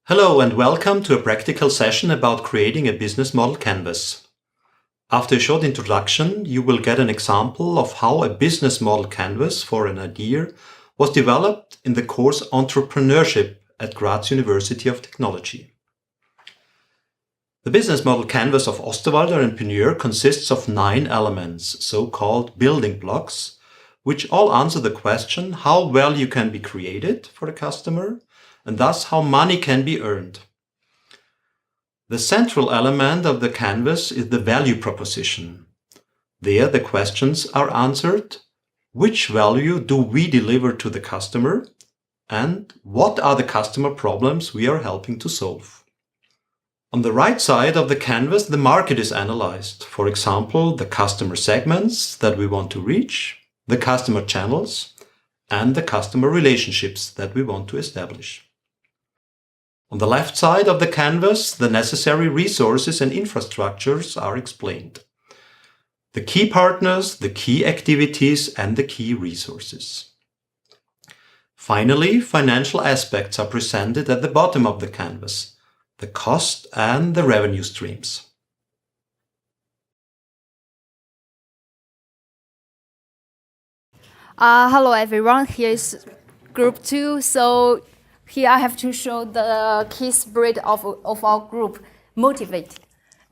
Hello and welcome to a practical session about creating a business model canvas. After a short introduction, you will get an example of how a business model canvas for an idea was developed in the course Entrepreneurship at Graz University of Technology. The business model canvas of Osterwalder and Pineur consists of 9 elements, so-called building blocks, which all answer the question how value can be created for the customer, and thus how money can be earned. The central element of the canvas is the value proposition. There the questions are answered: which value do we deliver to the customer, and what are the customer problems we are helping to solve? On the right side of the canvas, the market is analyzed. For example, the customer segments that we want to reach, the customer channels, and the customer relationships that we want to establish. On the left side of the canvas, the necessary resources and infrastructures are explained. The key partners, the key activities, and the key resources. Finally, financial aspects are presented at the bottom of the canvas, the cost and the revenue streams. Hello everyone, here is group 2. So here I have to show the key spirit of our group, motivate.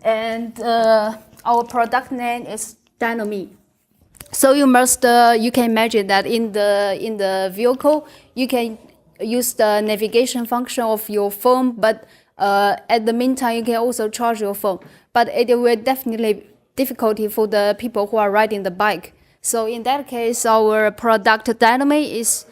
And our product name is Dynami. So you can imagine that in the vehicle, you can use the navigation function of your phone, but at the meantime, you can also charge your phone. But it will definitely difficulty for the people who are riding the bike. So in that case, our product Dynami is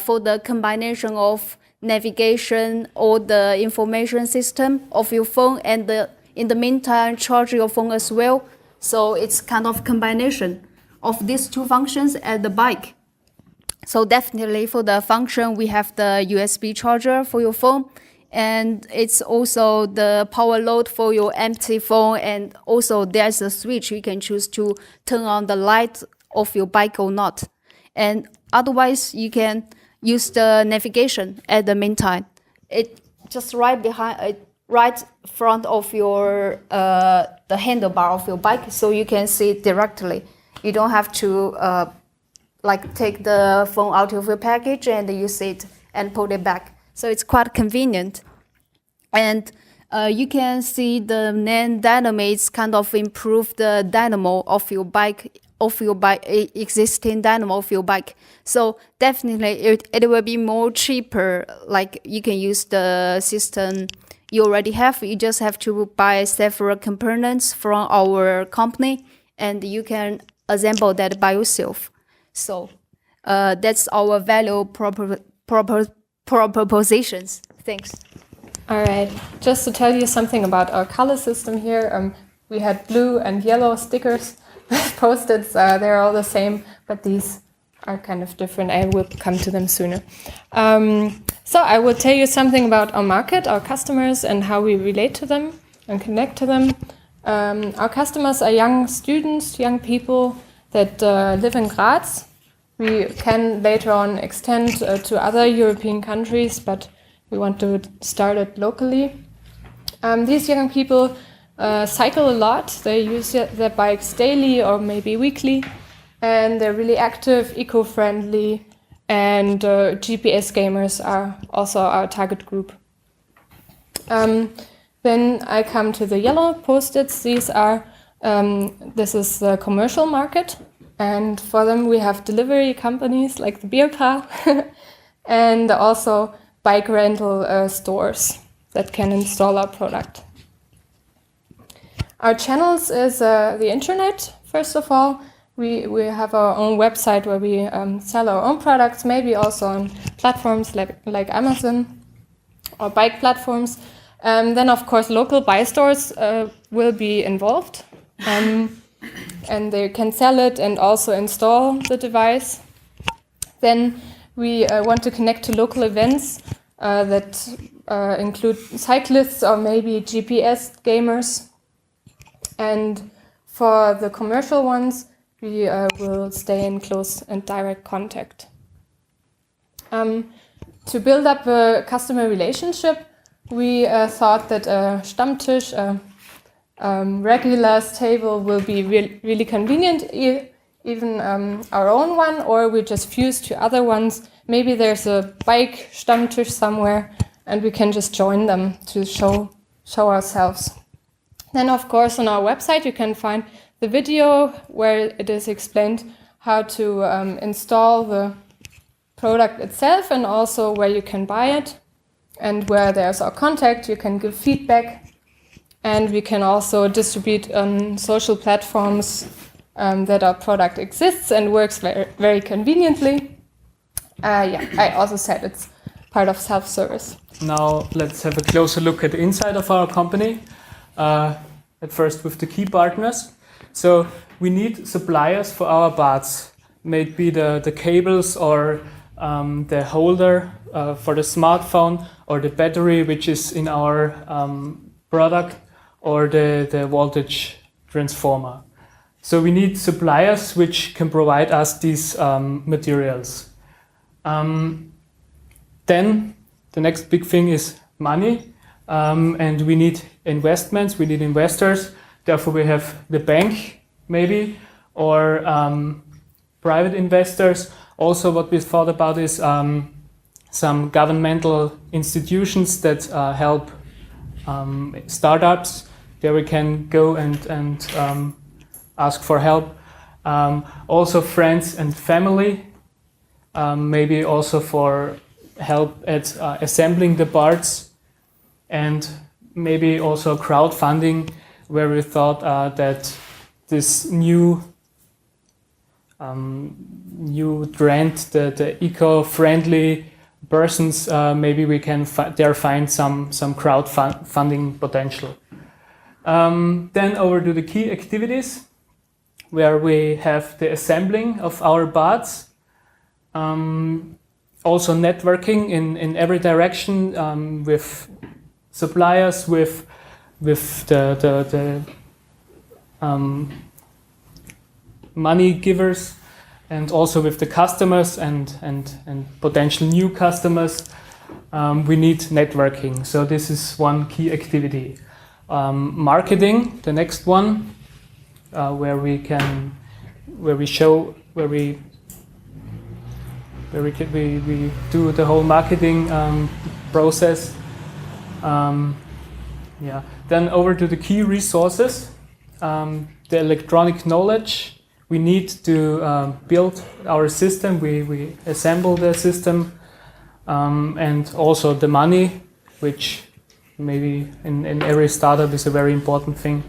for the combination of navigation or the information system of your phone, and in the meantime charge your phone as well. So it's kind of combination of these two functions at the bike. So definitely for the function, we have the USB charger for your phone, and it's also the power load for your empty phone, and also there's a switch you can choose to turn on the light of your bike or not. And otherwise, you can use the navigation at the meantime. It just right front of your the handlebar of your bike, so you can see it directly. You don't have to take the phone out of your package and use it and put it back. So it's quite convenient. And you can see the name Dynami kind of improve the dynamo of your bike. Existing dynamo of your bike. So definitely it will be more cheaper. Like you can use the system you already have. You just have to buy several components from our company, and you can assemble that by yourself. So that's our value propositions. Thanks. All right, just to tell you something about our color system here, we had blue and yellow stickers. Post-its, they're all the same, but these are kind of different. I will come to them sooner. So I will tell you something about our market, our customers, and how we relate to them and connect to them. Our customers are young students, young people that live in Graz. We can later on extend to other European countries, but we want to start it locally. These young people cycle a lot. They use their bikes daily or maybe weekly, and they're really active, eco-friendly, and GPS gamers are also our target group. Then I come to the yellow post-its. These are this is the commercial market, and for them we have delivery companies like the beer car and also bike rental stores that can install our product. Our channels is the internet, first of all. We have our own website where we sell our own products, maybe also on platforms like Amazon or bike platforms. Then, of course, local buy stores will be involved, and they can sell it and also install the device. Then we want to connect to local events that include cyclists or maybe GPS gamers. And for the commercial ones, we will stay in close and direct contact. To build up a customer relationship, we thought that a Stammtisch, regular table, will be really convenient, even our own one, or we just fuse to other ones. Maybe there's a bike Stammtisch somewhere, and we can just join them to show ourselves. Then, of course, on our website you can find the video where it is explained how to install the product itself, and also where you can buy it, and where there's our contact, you can give feedback, and we can also distribute on social platforms that our product exists and works very, very conveniently. I also said it's part of self-service. Now let's have a closer look at the inside of our company. At first with the key partners. So we need suppliers for our parts, maybe the cables or the holder for the smartphone, or the battery which is in our product, or the voltage transformer. So we need suppliers which can provide us these materials. Then the next big thing is money, and we need investments, we need investors. Therefore we have the bank maybe, or private investors. Also what we thought about is some governmental institutions that help startups. There we can go and ask for help. Also friends and family, maybe also for help at assembling the parts, and maybe also crowdfunding, where we thought that this new trend, the eco-friendly persons, maybe we can there find some crowdfunding potential. Then over to the key activities, where we have the assembling of our parts, also networking in every direction, with suppliers, with the money givers, and also with the customers and potential new customers. We need networking. So this is one key activity. Marketing, the next one, where we do the whole marketing process. Then over to the key resources, the electronic knowledge. We need to build our system. We assemble the system, and also the money, which maybe in every startup is a very important thing.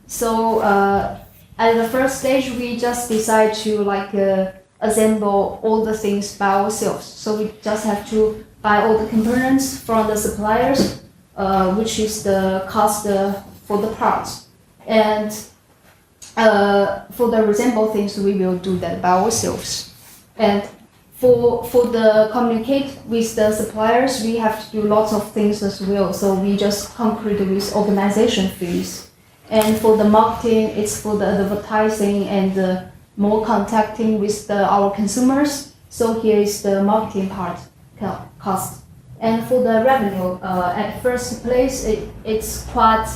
So at the first stage, we just decide to assemble all the things by ourselves. So we just have to buy all the components from the suppliers, which is the cost for the parts. And for the resemble things, we will do that by ourselves. And for the communicate with the suppliers, we have to do lots of things as well. So we just concrete with organization fees. And for the marketing, it's for the advertising and more contacting with our consumers. So here is the marketing part cost. And for the revenue, at first place, it's quite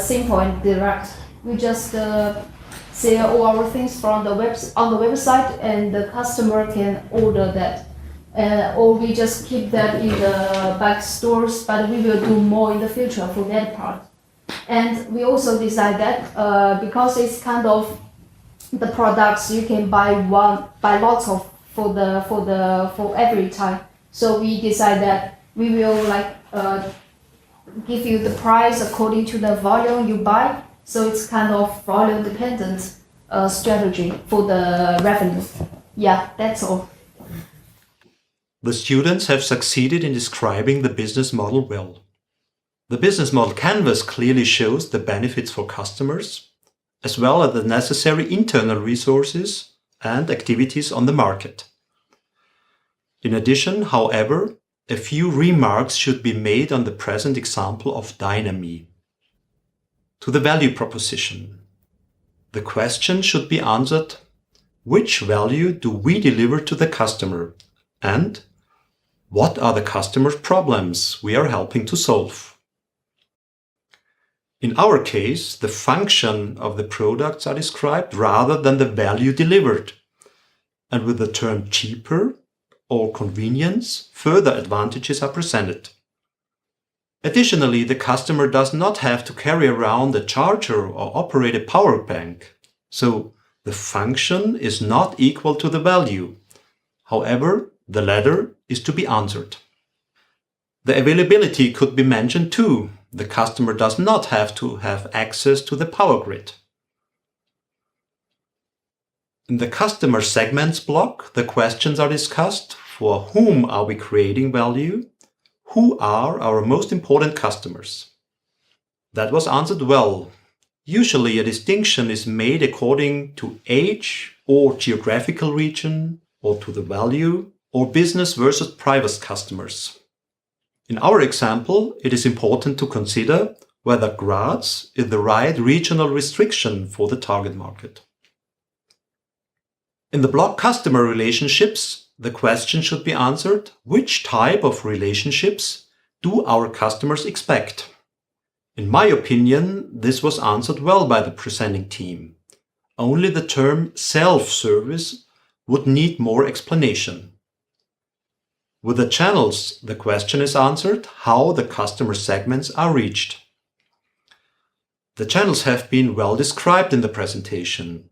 simple and direct. We just sell all our things from on the website, and the customer can order that. Or we just keep that in the back stores, but we will do more in the future for that part. And we also decide that because it's kind of the products you can buy lots of for every time. So we decide that we will give you the price according to the volume you buy. So it's kind of volume dependent strategy for the revenue. Yeah, that's all. The students have succeeded in describing the business model well. The business model canvas clearly shows the benefits for customers, as well as the necessary internal resources and activities on the market. In addition, however, a few remarks should be made on the present example of Dynami. To the value proposition. The question should be answered: which value do we deliver to the customer? And What are the customer's problems we are helping to solve? In our case, the function of the products are described rather than the value delivered. And with the term cheaper or convenience, further advantages are presented. Additionally, the customer does not have to carry around a charger or operate a power bank. So the function is not equal to the value. However, the latter is to be answered. The availability could be mentioned too. The customer does not have to have access to the power grid. In the customer segments block, the questions are discussed. For whom are we creating value? Who are our most important customers? That was answered well. Usually a distinction is made according to age or geographical region, or to the value, or business versus private customers. In our example, it is important to consider whether Graz is the right regional restriction for the target market. In the block customer relationships, the question should be answered: which type of relationships do our customers expect? In my opinion, this was answered well by the presenting team. Only the term self-service would need more explanation. With the channels, the question is answered how the customer segments are reached. The channels have been well described in the presentation.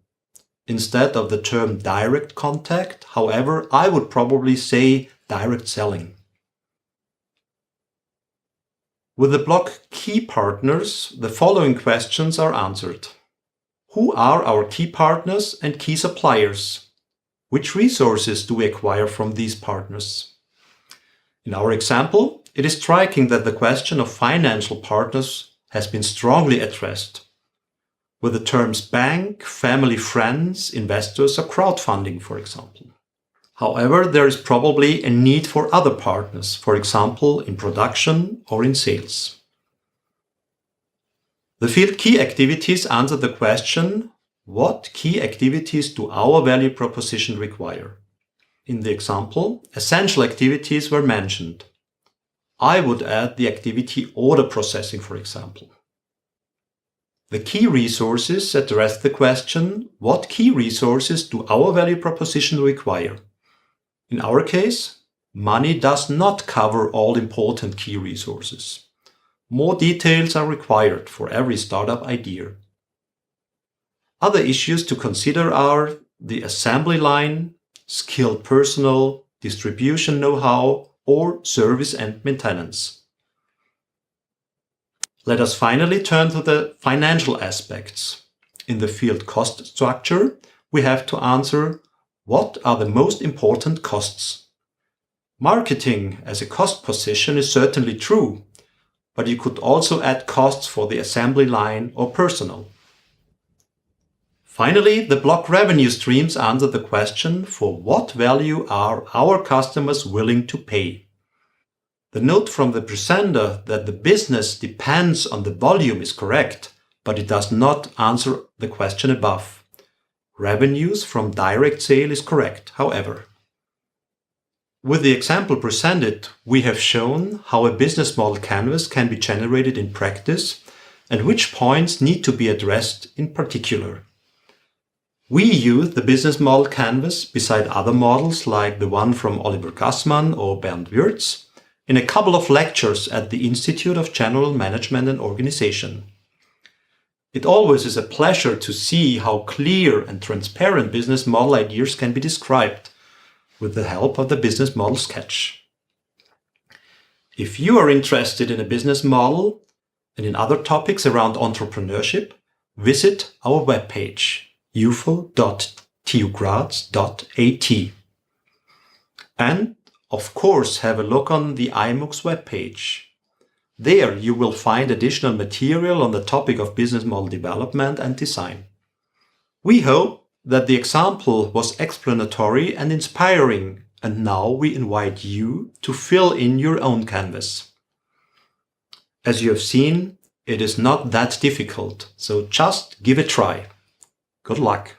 Instead of the term direct contact, however, I would probably say direct selling. With the block key partners, the following questions are answered. Who are our key partners and key suppliers? Which resources do we acquire from these partners? In our example, it is striking that the question of financial partners has been strongly addressed, with the terms bank, family, friends, investors, or crowdfunding, for example. However, there is probably a need for other partners, for example, in production or in sales. The field key activities answer the question, what key activities do our value proposition require? In the example, essential activities were mentioned. I would add the activity order processing, for example. The key resources address the question, what key resources do our value proposition require? In our case, money does not cover all important key resources. More details are required for every startup idea. Other issues to consider are the assembly line, skilled personnel, distribution know-how, or service and maintenance. Let us finally turn to the financial aspects. In the field cost structure, we have to answer, what are the most important costs? Marketing as a cost position is certainly true, but you could also add costs for the assembly line or personnel. Finally, the block revenue streams answer the question, for what value are our customers willing to pay? The note from the presenter that the business depends on the volume is correct, but it does not answer the question above. Revenues from direct sale is correct, however. With the example presented, we have shown how a business model canvas can be generated in practice and which points need to be addressed in particular. We use the business model canvas beside other models like the one from Oliver Gassmann or Bernd Würz in a couple of lectures at the Institute of General Management and Organization. It always is a pleasure to see how clear and transparent business model ideas can be described with the help of the business model sketch. If you are interested in a business model and in other topics around entrepreneurship, visit our webpage ufo.tugraz.at. And of course, have a look on the iMooX webpage. There you will find additional material on the topic of business model development and design. We hope that the example was explanatory and inspiring, and now we invite you to fill in your own canvas. As you have seen, it is not that difficult, so just give it a try. Good luck!